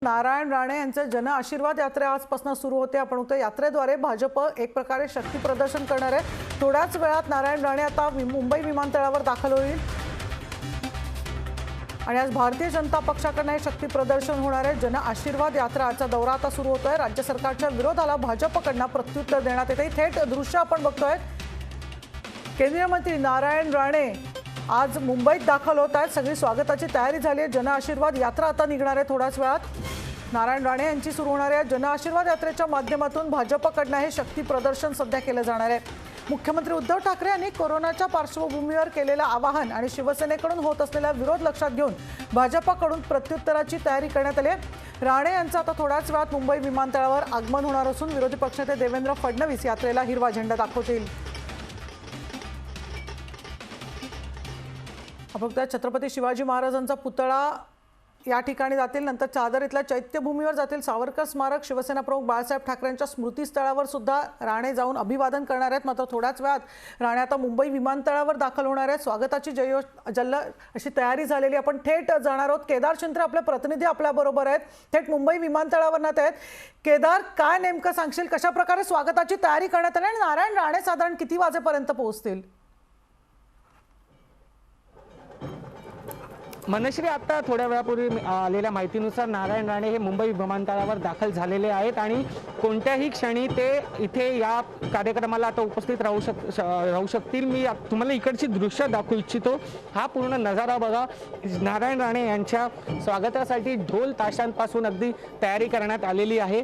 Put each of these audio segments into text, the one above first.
नारायण राणे यांचे जन आशीर्वाद यात्रा आजपासून सुरू होते। आपण बघतो यात्रेद्वारे भाजप एक प्रकारे शक्ती प्रदर्शन करणार आहे। थोड्याच वेळात नारायण राणे आता मुंबई विमानतळावर दाखल होईल आणि आज भारतीय जनता पक्षाकडून शक्ती प्रदर्शन होणार आहे। जन आशीर्वाद यात्राचा दौरा आता सुरू होतोय। राज्य सरकारच्या विरोधाला भाजपकडून प्रत्युत्तर देण्यात येते। थेट दृश्य आपण बघतोय। केंद्रीय मंत्री नारायण राणे आज मुंबईत दाखल होत आहेत। सगळी स्वागताची तयारी झाली आहे। जन आशीर्वाद यात्रा आता निघणार आहे थोड्याच वेळात। नारायण राणे यांची सुरू होणार आहे जन आशीर्वाद यात्रेच्या माध्यमातून भाजपकडून हे शक्ती प्रदर्शन सध्या केले जाणार आहे। मुख्यमंत्री उद्धव ठाकरे यांनी कोरोनाच्या पार्श्वभूमीवर केलेलं आवाहन आणि शिवसेनेकडून होत असलेला विरोध लक्षात घेऊन भाजपकडून प्रत्युत्तराची तयारी करण्यात आली आहे। राणे यांचं आता थोड्याच वेळात मुंबई विमानतळावर आगमन होणार असून विरोधी पक्षनेते देवेंद्र फडणवीस यात्रेला हिरवा झेंडा दाखवतील। फक्त छत्रपती शिवाजी महाराजांचा पुतळा या ठिकाणी जातील। नंतर चादर इथल्या चैत्यभूमीवर जातील। सावरकर स्मारक, शिवसेना प्रमुख बाळासाहेब ठाकरेंच्या स्मृतीस्थळावर सुद्धा राणे जाऊन अभिवादन करणार आहेत। मात्र थोड्याच वेळात राणे आता मुंबई विमानतळावर दाखल होणार आहेत। स्वागताची जल्ल अशी तयारी झालेली। आपण थेट जाणार आहोत। केदार शिंत्रे आपले प्रतिनिधी आपल्या बरोबर आहेत, थेट मुंबई विमानतळावर नात आहेत। केदार, काय नेमकं सांगशील, कशा प्रकारे स्वागताची तयारी करण्यात आली आणि नारायण राणे साधारण किती वाजेपर्यंत पोहोचतील? मनश्री, आता थोड्या वेळापूर्वी आलेल्या माहितीनुसार नारायण राणे हे मुंबई विमानतळावर दाखल झालेले आहेत आणि कोणत्याही क्षणी ते इथे या कार्यक्रमाला आता उपस्थित राहू शकतील। मी तुम्हाला इकडची दृश्य दाखवू इच्छितो। हा पूर्ण नजारा बघा। नारायण राणे यांच्या स्वागतासाठी ढोल ताशांपासून अगदी तयारी करण्यात आलेली आहे।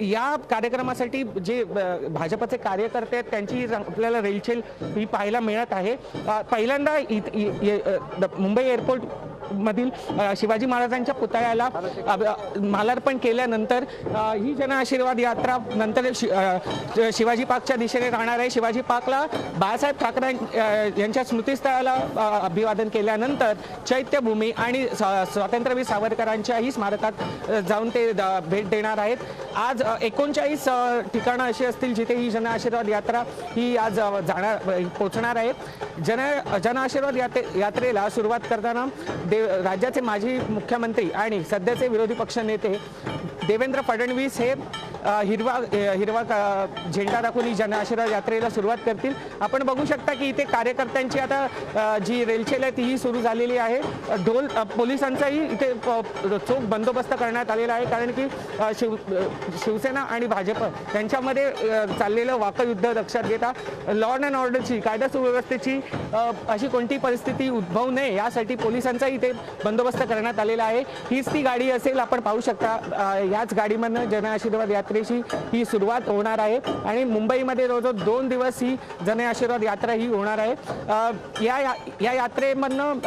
या कार्यक्रमासाठी जे भाजपचे कार्यकर्ते आहेत त्यांची आपल्याला रेलचेल ही पाहायला मिळत आहे। पहिल्यांदा मुंबई एअरपोर्ट मधील शिवाजी महाराजांच्या पुतळ्याला मालार्पण केल्यानंतर ही जन आशीर्वाद यात्रा नंतर शिवाजी पार्कच्या दिशेने राहणार आहे। शिवाजी पार्कला बाळासाहेब ठाकरे यांच्या स्मृतीस्थळाला अभिवादन केल्यानंतर चैत्यभूमी आणि स्वातंत्र्यवीर सावरकरांच्याही स्मारकात जाऊन ते भेट देणार आहेत। आज 39 ठिकाणं अशी असतील जिथे ही जन आशीर्वाद यात्रा ही आज पोहोचणार आहे। जन आशीर्वाद यात्रेला सुरुवात करताना राज्याचे माजी मुख्यमंत्री आणि सध्याचे विरोधी पक्षनेते देवेंद्र फडणवीस हे हिरवा झेंडा दाखवून ही जन आशीर्वाद यात्रेला सुरुवात करतील। आपण बघू शकता की इथे कार्यकर्त्यांची आता जी रेलचेल आहे तीही सुरू झालेली आहे। पोलिसांचाही इथे चोख बंदोबस्त करण्यात आलेला आहे, कारण की शिवसेना आणि भाजप यांच्यामध्ये चाललेलं वाकयुद्ध लक्षात घेता लॉ अँड ऑर्डरची, कायदा सुव्यवस्थेची अशी कोणती परिस्थिती उद्भवू नये यासाठी पोलिसांचाही इथे बंदोबस्त करण्यात आलेला आहे। हीच ती गाडी असेल, आपण पाहू शकता याच गाडीमधनं जन आशीर्वाद यात्रेची ही सुरुवात होणार आहे आणि मुंबईमध्ये रोज 2 दिवस ही जन आशीर्वाद यात्रा ही होणार आहे। या यात्रेमधनं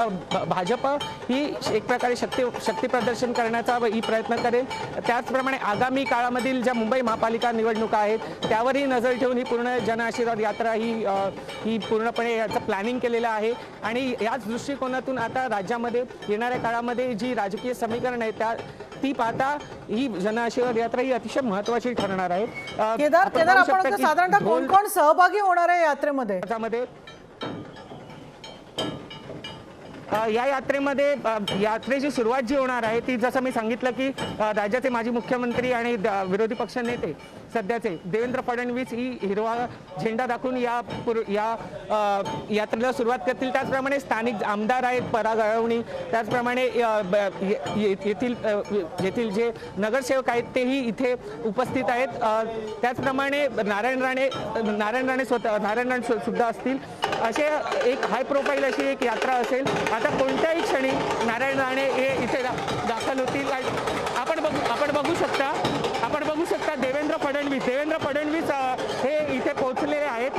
भाजप ही एक प्रकारे शक्ती प्रदर्शन करण्याचा ही प्रयत्न करेल। त्याचप्रमाणे आगामी काळामधील ज्या मुंबई महापालिका निवडणुका आहेत त्यावरही नजर ठेवून ही पूर्ण जन आशीर्वाद यात्रा ही पूर्णपणे याचं प्लॅनिंग केलेलं आहे आणि याच दृष्टिकोनातून आता राज्यामध्ये येणाऱ्या काळामध्ये जी राजकीय समीकरण आहे ती पाहता ही जन आशीर्वाद यात्रा ही अतिशय महत्त्वाची ठरणार आहे। केदार, आपण साधारणतः कोण कोण सहभागी होणार आहे यात्रेमध्ये? या यात्रेची सुरुवात जी होणार आहे ती जसं मी सांगितलं की राज्याचे माजी मुख्यमंत्री आणि विरोधी पक्षनेते सध्याचे देवेंद्र फडणवीस ही हिरवा झेंडा दाखवून या यात्रेला सुरुवात करतील। त्याचप्रमाणे स्थानिक आमदार आहेत पराग अळवणी, त्याचप्रमाणे येथील जे नगरसेवक आहेत तेही इथे उपस्थित आहेत। त्याचप्रमाणे नारायण राणे सुद्धा असतील। असे एक हाय प्रोफाईल अशी एक यात्रा असेल। आता कोणत्याही क्षणी नारायण राणे हे इथे दाखल होतील। आपण बघू शकता देवेंद्र फडणवीस हे इथे पोहोचलेले आहेत।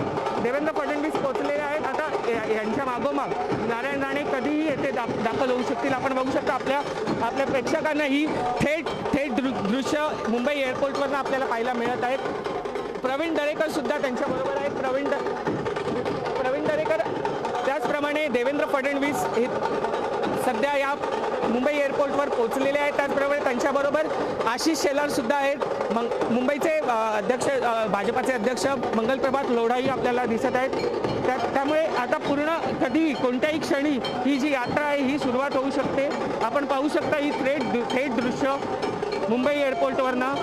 आता यांच्या मागोमाग नारायण राणे कधीही येथे दाखल होऊ शकतील। आपण बघू शकता आपल्या प्रेक्षकांना ही थेट दृश्य मुंबई एअरपोर्टवरून आपल्याला पाहायला मिळत आहेत। प्रवीण दरेकर सुद्धा त्यांच्याबरोबर आहेत। प्रवीण दरेकर, त्याचप्रमाणे देवेंद्र फडणवीस हे सध्या या मुंबई एअरपोर्टवर पोहोचलेले आहेत। त्याचप्रमाणे त्यांच्याबरोबर आशिष शेलार सुद्धा आहेत। मुंबईचे अध्यक्ष, भाजपाचे अध्यक्ष मंगलप्रभात लोढाही आपल्याला दिसत आहेत। त्यामुळे आता पूर्ण कधी कोणत्याही क्षणी ही जी यात्रा आहे ही सुरुवात होऊ शकते। आपण पाहू शकता ही थेट दृश्य मुंबई एअरपोर्टवरनं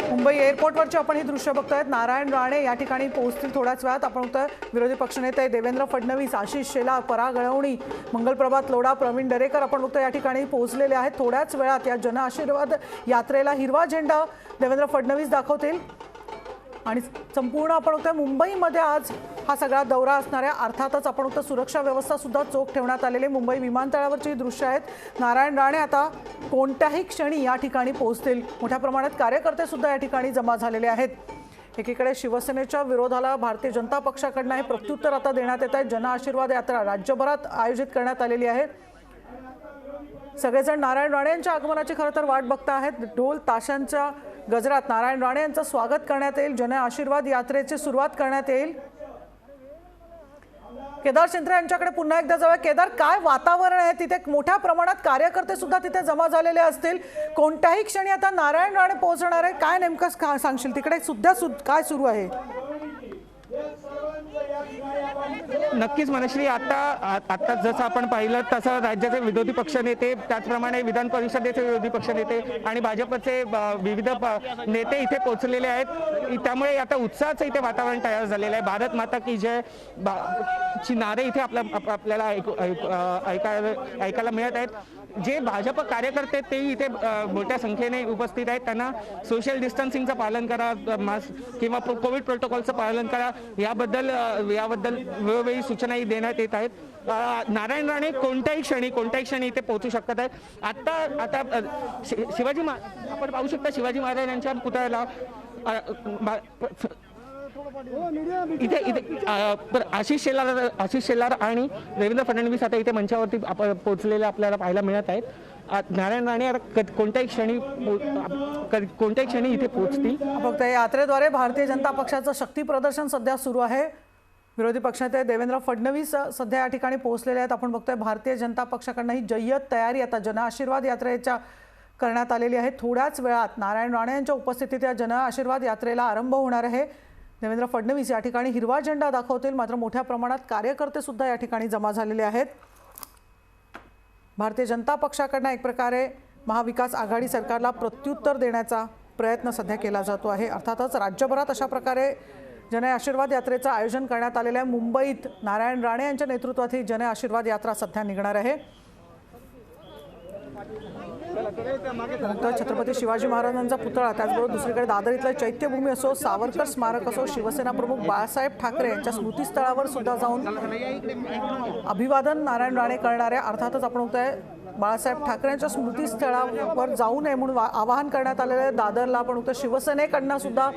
मुंबई एअरपोर्टवरची आपण ही दृश्य बघतोय. नारायण राणे या ठिकाणी पोहोचतील थोड्याच वेळात. आपण बघतोय विरोधी पक्षनेते देवेंद्र फडणवीस, आशिष शेलार, पराग गळवणी, मंगलप्रभात लोढा, प्रवीण दरेकर आपण बघतोय या ठिकाणी पोहोचलेले आहेत. थोड्याच वेळात या जन आशीर्वाद यात्रेला हिरवा झेंडा देवेंद्र फडणवीस दाखवतील आणि संपूर्ण आपण बघतोय मुंबईमध्ये आज हा सगळा दौरा असणार आहे. अर्थातच आपण बघतोय सुरक्षा व्यवस्था सुद्धा चोख ठेवण्यात आलेली. मुंबई विमानतळावरची दृश्य आहेत. नारायण राणे आता कोणत्याही क्षणी या ठिकाणी पोहोचतील. मोठ्या प्रमाणात कार्यकर्ते सुद्धा या ठिकाणी जमा झालेले आहेत. एकीकडे शिवसेनेच्या विरोधाला भारतीय जनता पक्षाकडनं हे प्रत्युत्तर आता देण्यात येत आहे. जन आशीर्वाद यात्रा राज्यभरात आयोजित करण्यात आलेली आहे. सगळेजण नारायण राणे यांच्या आगमनाची खरं तर वाट बघता आहेत. ढोल ताशांच्या गजरात नारायण राणे यांचं स्वागत करण्यात येईल. जन आशीर्वाद यात्रेची सुरुवात करण्यात येईल. केदार शिंत्रे यांच्याकडे पुन्हा एकदा जाऊया. केदार, काय वातावरण आहे तिथे? मोठ्या प्रमाणात कार्यकर्ते सुद्धा तिथे जमा झालेले असतील. कोणत्याही क्षणी आता नारायण राणे पोहोचणार आहे. काय नेमकं सांगशील? तिकडे सुद्धा काय सुरू आहे? नक्कीच मनश्री, आता जसं आपण पाहिलं तसं राज्याचे विरोधी पक्षनेते, त्याचप्रमाणे विधान परिषदेचे विरोधी पक्षनेते आणि भाजपचे विविध नेते इथे पोहोचलेले आहेत. त्यामुळे आता उत्साहाचं इथे वातावरण तयार झालेलं आहे. भारत माता की जय ची नारे इथे आपल्याला ऐकायला मिळत आहेत. जे भाजप कार्यकर्ते ते इथे मोठ्या संख्येने उपस्थित आहेत. त्यांना सोशल डिस्टन्सिंगचं पालन करा, मास्क किंवा कोविड प्रोटोकॉलचं पालन करा याबद्दल वेळोवेळी सूचनाही देण्यात येत आहेत. नारायण राणे कोणत्याही क्षणी इथे पोहोचू शकत आहेत. आता शिवाजी आपण पाहू शकता शिवाजी महाराजांच्या पुतळ्याला इथे आशिष शेलार आणि देवेंद्र फडणवीस आता इथे मंचावरती पोहोचलेले आपल्याला पाहायला मिळत आहेत. नारायण राणे कोणत्याही क्षणी इथे पोहोचतील. फक्त यात्रेद्वारे भारतीय जनता पक्षाचं शक्ती प्रदर्शन सध्या सुरू आहे. विरोधी पक्षनेते देवेंद्र फडणवीस सध्या या ठिकाणी पोहोचलेले आहेत. आपण बघतोय भारतीय जनता पक्षाकडनं ही जय्यत तयारी आता जन आशीर्वाद यात्रेच्या करण्यात आलेली आहे. थोड्याच वेळात नारायण राणे यांच्या उपस्थितीत या जन आशीर्वाद यात्रेला आरंभ होणार आहे. देवेंद्र फडणवीस या ठिकाणी हिरवा झेंडा दाखवतील. मात्र मोठ्या प्रमाणात कार्यकर्ते सुद्धा या ठिकाणी जमा झालेले आहेत. भारतीय जनता पक्षाकडनं एक प्रकारे महाविकास आघाडी सरकारला प्रत्युत्तर देण्याचा प्रयत्न सध्या केला जातो आहे. अर्थातच राज्यभरात अशा प्रकारे जन आशीर्वाद यात्रेचं आयोजन करण्यात आलेलं आहे. मुंबईत नारायण राणे यांच्या नेतृत्वात ही जन आशीर्वाद यात्रा सध्या निघणार आहे. छत्रपती शिवाजी महाराजांचा पुतळा, त्याचबरोबर दुसरीकडे दादर इथलं चैत्यभूमी असो, सावरकर स्मारक असो, शिवसेना प्रमुख बाळासाहेब ठाकरे यांच्या स्मृतीस्थळावर सुद्धा जाऊन अभिवादन नारायण राणे करणारे. अर्थातच आपण बघतोय बाळासाहेब ठाकरेंच्या स्मृतीस्थळावर जाऊ नये म्हणून आवाहन करण्यात आलेलं आहे. दादरला आपण बघतो शिवसेनेकडनं सुद्धा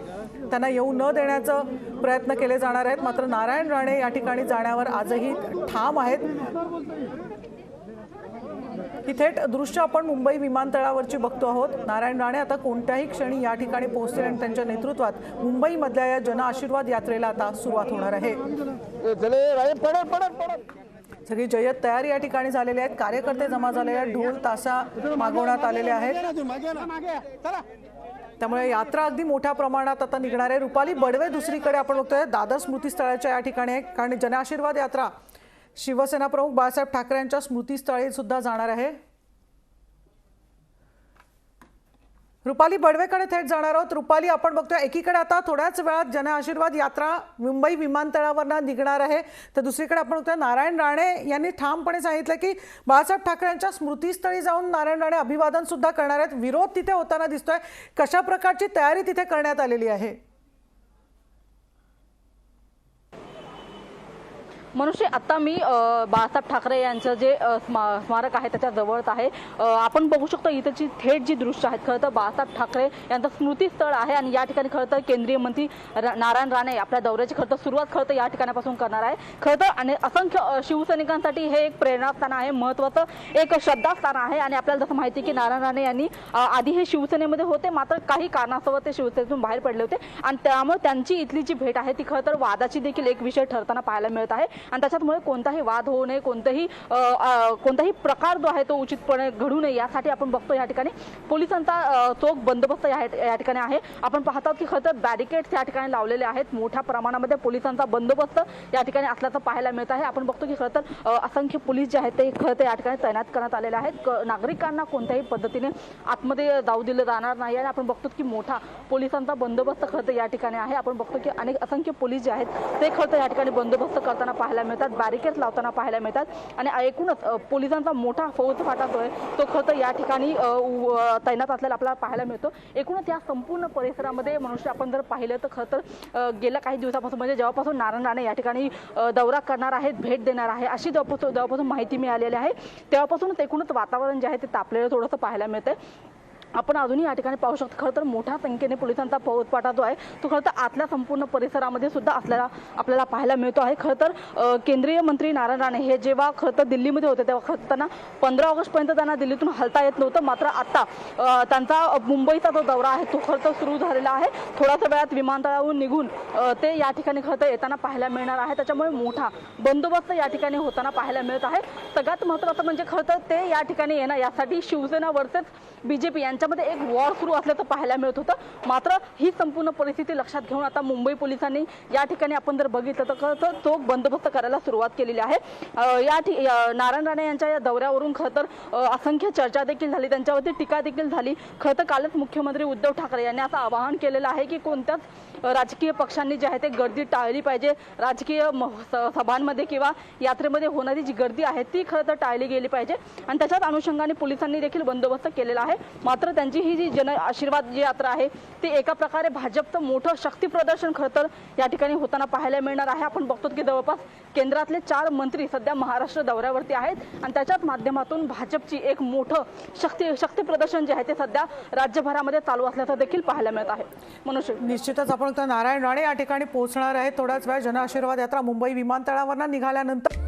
त्यांना येऊ न देण्याचं प्रयत्न केले जाणार आहेत. मात्र नारायण राणे या ठिकाणी जाण्यावर आजही ठाम आहेत. ही थेट दृश्य आपण मुंबई विमानतळावरची बघतो आहोत. नारायण राणे आता कोणत्याही क्षणी या ठिकाणी पोहोचतील आणि त्यांच्या नेतृत्वात मुंबईमधल्या या जन आशीर्वाद यात्रेला आता सुरुवात होणार आहे. सगळी जय्यत तयारी या ठिकाणी झालेली आहेत. कार्यकर्ते जमा झालेले आहेत. ढोल ताशा मागवण्यात आलेले आहेत. त्यामुळे यात्रा अगदी मोठ्या प्रमाणात आता निघणार आहे. रुपाली बडवे दुसरीकडे आपण बघतोय दादर स्मृतीस्थळाच्या या ठिकाणी आहे. कारण जन आशीर्वाद यात्रा शिवसेना प्रमुख बाळासाहेब ठाकरे यांच्या स्मृतीस्थळी सुद्धा जाणार आहे. रुपाली बडवेकडे थेट जाणार आहोत. रुपाली, आपण बघतोय एकीकडे आता थोड्याच वेळात जन आशीर्वाद यात्रा मुंबई विमानतळावरनं निघणार आहे, तर दुसरीकडे आपण बघतोय नारायण राणे यांनी ठामपणे सांगितलं की बाळासाहेब ठाकरे यांच्या स्मृतीस्थळी जाऊन नारायण राणे अभिवादन सुद्धा करणार आहेत. विरोध तिथे होताना दिसतोय. कशा प्रकारची तयारी तिथे करण्यात आलेली आहे? मनुष्य आता मी बाळासाहेब ठाकरे यांचं जे स्मारक आहे त्याच्या जवळच आहे. आपण बघू शकतो इथंची थेट जी दृश्य आहेत. खरं तर बाळासाहेब ठाकरे यांचं स्मृतीस्थळ आहे आणि या ठिकाणी खरं तर केंद्रीय मंत्री नारायण राणे आपल्या दौऱ्याची खरं तर सुरुवात खरं तर या ठिकाणापासून करणार आहे. खरं तर आणि असंख्य शिवसैनिकांसाठी हे एक प्रेरणास्थान आहे, महत्त्वाचं एक श्रद्धास्थान आहे. आणि आपल्याला जसं माहिती आहे की नारायण राणे यांनी आधी हे शिवसेनेमध्ये होते, मात्र काही कारणास्तव ते शिवसेनेतून बाहेर पडले होते आणि त्यामुळे त्यांची इथली जी भेट आहे ती खरं तर वादाची देखील एक विषय ठरताना पाहायला मिळत आहे. आणि त्याच्यामुळे कोणताही वाद होऊ नये, कोणताही प्रकार जो आहे तो उचितपणे घडू नये यासाठी आपण बघतो या ठिकाणी पोलिसांचा चोख बंदोबस्त या ठिकाणी आहे। आपण पाहतात की खरं तर बॅरिकेड्स या ठिकाणी लावलेले आहेत, मोठ्या प्रमाणामध्ये पोलिसांचा बंदोबस्त या ठिकाणी असल्याचं पाहायला मिळत आहे। आपण बघतो की खरं तर असंख्य पोलीस जे आहेत ते खरं तर या ठिकाणी तैनात करण्यात आलेले आहेत। नागरिकांना कोणत्याही पद्धतीने आतमध्ये जाऊ दिलं जाणार नाही आणि आपण बघतो की मोठा पोलिसांचा बंदोबस्त खरं तर या ठिकाणी आहे। आपण बघतो की असंख्य पोलीस जे आहेत ते खरं तर या ठिकाणी बंदोबस्त करताना पाहायला मिळतात, बॅरिकेड्स लावताना पाहायला मिळतात आणि एकूणच पोलिसांचा मोठा फौजफाटा जो आहे तो खरं तर या ठिकाणी तैनात असलेला आपल्याला पाहायला मिळतो। एकूणच या संपूर्ण परिसरामध्ये मनुष्य आपण जर पाहिलं तर खरं तर गेल्या काही दिवसापासून म्हणजे जेव्हापासून नारायण राणे या ठिकाणी दौरा करणार आहेत, भेट देणार आहे अशी जेव्हापासून माहिती मिळालेली आहे तेव्हापासूनच एकूणच वातावरण जे आहे ते तापलेलं थोडंसं पाहायला मिळतंय। आपण अजूनही या ठिकाणी पाहू शकतो खरं तर मोठ्या संख्येने पोलिसांचा फौजफाटा जो आहे तो खरं तर आतल्या संपूर्ण परिसरामध्ये सुद्धा आपल्याला पाहायला मिळतो आहे। खरं तर केंद्रीय मंत्री नारायण राणे हे जेव्हा खरं तर दिल्लीमध्ये होते तेव्हा खरं त्यांना 15 ऑगस्टपर्यंत त्यांना दिल्लीतून हलता येत नव्हतं, मात्र आता त्यांचा मुंबईचा जो दौरा आहे तो खरं तर सुरू झालेला आहे। थोड्याच वेळात विमानतळावरून निघून ते या ठिकाणी खरं तर येताना पाहायला मिळणार आहे, त्याच्यामुळे मोठा बंदोबस्त या ठिकाणी होताना पाहायला मिळत आहे। सगळ्यात महत्त्वाचं म्हणजे खरं तर ते या ठिकाणी येणं यासाठी शिवसेना वर्सेस बीजेपी यांच्यामध्ये एक वॉर सुरू असल्याचं पाहायला मिळत होतं, मात्र ही संपूर्ण परिस्थिती लक्षात घेऊन आता मुंबई पोलिसांनी या ठिकाणी आपण जर बघितलं तर खरं तर चोख बंदोबस्त करायला सुरुवात केलेली आहे। नारायण राणे यांच्या या दौऱ्यावरून खरं तर असंख्य चर्चा देखील झाली, त्यांच्यावरती टीका देखील झाली। खरं तर कालच मुख्यमंत्री उद्धव ठाकरे यांनी असं आवाहन केलेलं आहे की कोणत्याच राजकीय पक्षांनी जे आहे ते गर्दी टाळली पाहिजे, राजकीय सभांमध्ये किंवा यात्रेमध्ये होणारी जी गर्दी आहे ती खरं तर टाळली गेली पाहिजे आणि त्याच्याच अनुषंगाने पोलिसांनी देखील बंदोबस्त केलेला आहे। मात्र त्यांची ही जी जन आशीर्वाद जी यात्रा आहे ती एका प्रकारे भाजपचं मोठं शक्ती प्रदर्शन खरं तर या ठिकाणी होताना पाहायला मिळणार आहे। आपण बघतो की जवळपास केंद्रातले 4 मंत्री सध्या महाराष्ट्र दौऱ्यावरती आहेत आणि त्याच्याच माध्यमातून भाजपची एक मोठं शक्ती प्रदर्शन जे आहे ते सध्या राज्यभरामध्ये चालू असल्याचं देखील पाहायला मिळत आहे। मनुष्य निश्चितच आपण तर नारायण राणे या ठिकाणी पोहोचणार आहेत थोड्याच वेळ। जनआशीर्वाद यात्रा मुंबई विमानतळावरून निघाल्यानंतर